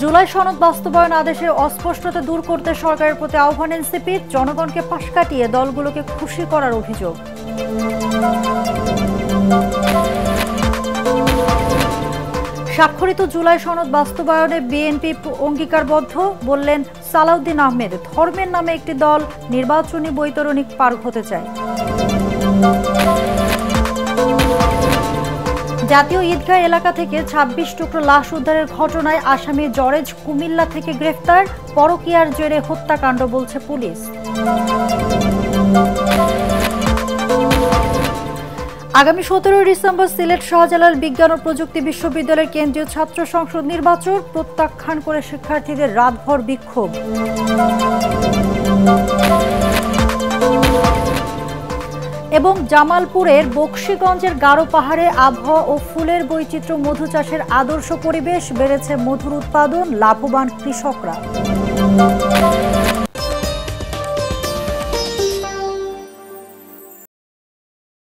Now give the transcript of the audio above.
জুলাই সনদ বাস্তবায়ন আদেশের অস্পষ্টতা দূর করতে সরকারের প্রতি আহ্বান এনসিপির। জনগণকে পাশ কাটিয়ে দলগুলোকে খুশি করার অভিযোগ। স্বাক্ষরিত জুলাই সনদ বাস্তবায়নে বিএনপি অঙ্গীকারবদ্ধ, বললেন সালাউদ্দিন আহমেদ। ধর্মের নামে একটি দল নির্বাচনী বৈতরণী পার হতে চায়। জাতীয় ঈদগাহ এলাকা থেকে ২৬ টুকরো লাশ উদ্ধারের ঘটনায় আসামি জরেজ কুমিল্লা থেকে গ্রেফতার। পরকীয়ার জেরে হত্যাকাণ্ড বলছে পুলিশ। আগামী ১৭ ডিসেম্বর সিলেট শাহজালাল বিজ্ঞান ও প্রযুক্তি বিশ্ববিদ্যালয়ের কেন্দ্রীয় ছাত্র সংসদ নির্বাচন প্রত্যাখ্যান করে শিক্ষার্থীদের রাতভর বিক্ষোভ। এবং জামালপুরের বকশীগঞ্জের গারো পাহাড়ে আবহাওয়া ও ফুলের বৈচিত্র্য, মধু চাষের আদর্শ পরিবেশ, বেড়েছে মধুর উৎপাদন, লাভবান কৃষকরা।